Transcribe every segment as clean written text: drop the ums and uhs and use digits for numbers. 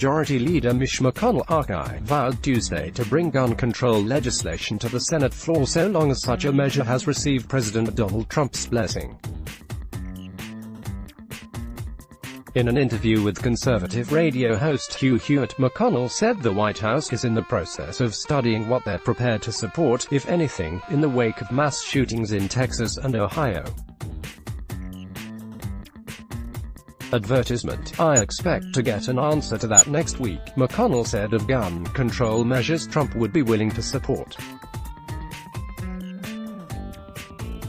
Majority Leader Mitch McConnell vowed Tuesday to bring gun control legislation to the Senate floor so long as such a measure has received President Donald Trump's blessing. In an interview with conservative radio host Hugh Hewitt, McConnell said the White House is in the process of studying what they're prepared to support, if anything, in the wake of mass shootings in Texas and Ohio. Advertisement: I expect to get an answer to that next week, McConnell said of gun control measures Trump would be willing to support.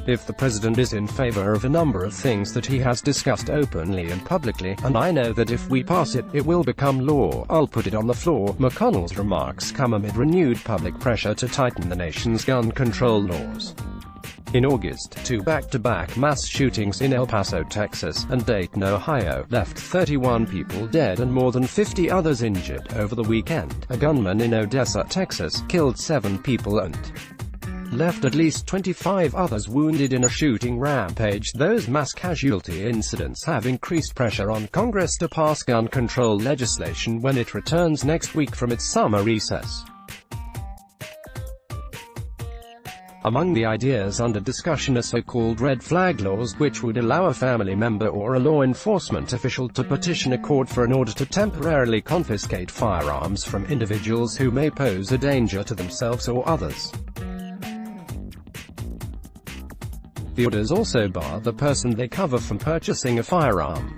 If the president is in favor of a number of things that he has discussed openly and publicly, and I know that if we pass it, it will become law, I'll put it on the floor. McConnell's remarks come amid renewed public pressure to tighten the nation's gun control laws. In August, two back-to-back mass shootings in El Paso, Texas, and Dayton, Ohio, left 31 people dead and more than 50 others injured. Over the weekend, a gunman in Odessa, Texas, killed 7 people and left at least 25 others wounded in a shooting rampage. Those mass casualty incidents have increased pressure on Congress to pass gun control legislation when it returns next week from its summer recess. Among the ideas under discussion are so-called red flag laws, which would allow a family member or a law enforcement official to petition a court for an order to temporarily confiscate firearms from individuals who may pose a danger to themselves or others. The orders also bar the person they cover from purchasing a firearm.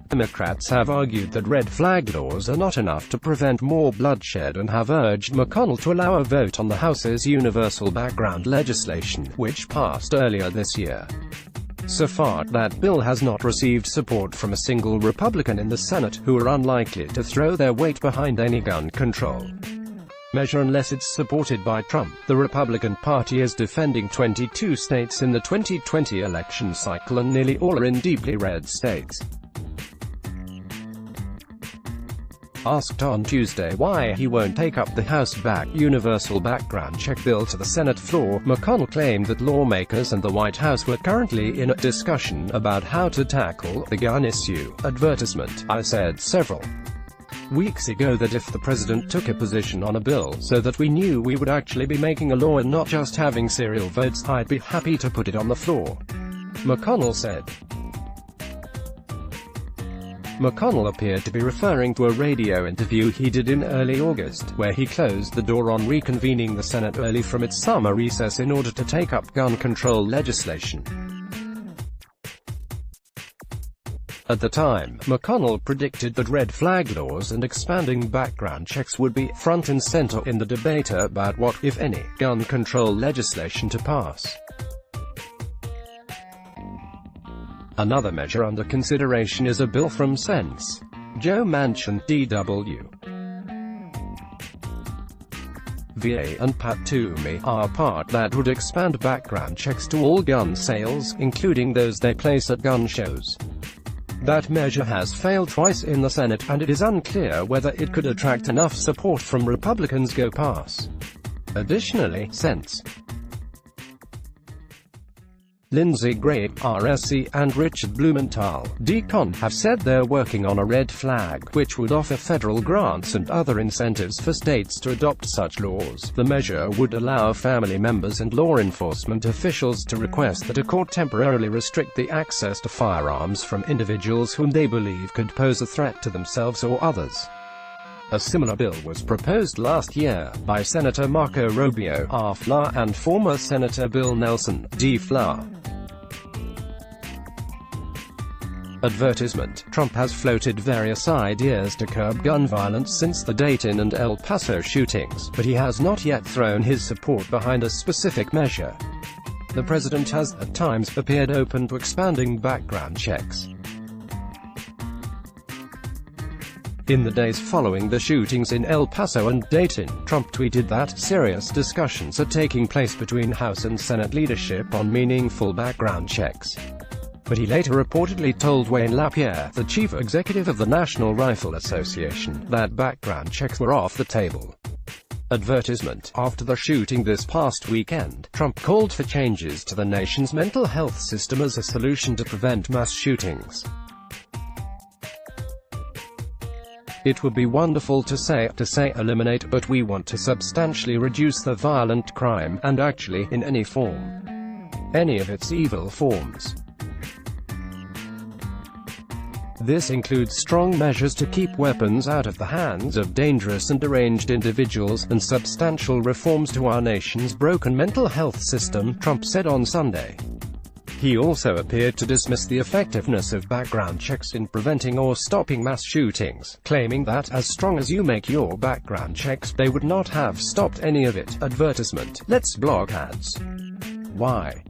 Democrats have argued that red flag laws are not enough to prevent more bloodshed and have urged McConnell to allow a vote on the House's universal background legislation, which passed earlier this year. So far, that bill has not received support from a single Republican in the Senate, who are unlikely to throw their weight behind any gun control measure unless it's supported by Trump. The Republican Party is defending 22 states in the 2020 election cycle, and nearly all are in deeply red states. Asked on Tuesday why he won't take up the House-backed universal background check bill to the Senate floor, McConnell claimed that lawmakers and the White House were currently in a discussion about how to tackle the gun issue. Advertisement: I said several weeks ago that if the president took a position on a bill so that we knew we would actually be making a law and not just having serial votes, I'd be happy to put it on the floor, McConnell said. McConnell appeared to be referring to a radio interview he did in early August, where he closed the door on reconvening the Senate early from its summer recess in order to take up gun control legislation. At the time, McConnell predicted that red flag laws and expanding background checks would be front and center in the debate about what, if any, gun control legislation to pass. Another measure under consideration is a bill from Sen's Joe Manchin, DW, VA, and Pat Toomey, part that would expand background checks to all gun sales, including those they place at gun shows. That measure has failed twice in the Senate, and it is unclear whether it could attract enough support from Republicans to pass. Additionally, Sen's Lindsey Graham, RSC, and Richard Blumenthal, D-Con, have said they're working on a red flag, which would offer federal grants and other incentives for states to adopt such laws. The measure would allow family members and law enforcement officials to request that a court temporarily restrict the access to firearms from individuals whom they believe could pose a threat to themselves or others. A similar bill was proposed last year by Senator Marco Rubio, R-FLA, and former Senator Bill Nelson, D-FLA. Advertisement: Trump has floated various ideas to curb gun violence since the Dayton and El Paso shootings, but he has not yet thrown his support behind a specific measure. The president has, at times, appeared open to expanding background checks. In the days following the shootings in El Paso and Dayton, Trump tweeted that serious discussions are taking place between House and Senate leadership on meaningful background checks. But he later reportedly told Wayne LaPierre, the chief executive of the National Rifle Association, that background checks were off the table. Advertisement: After the shooting this past weekend, Trump called for changes to the nation's mental health system as a solution to prevent mass shootings. It would be wonderful to say eliminate, but we want to substantially reduce the violent crime, and actually, in any form. Any of its evil forms. This includes strong measures to keep weapons out of the hands of dangerous and deranged individuals, and substantial reforms to our nation's broken mental health system, Trump said on Sunday. He also appeared to dismiss the effectiveness of background checks in preventing or stopping mass shootings, claiming that, as strong as you make your background checks, they would not have stopped any of it. Advertisement. Let's block ads. Why?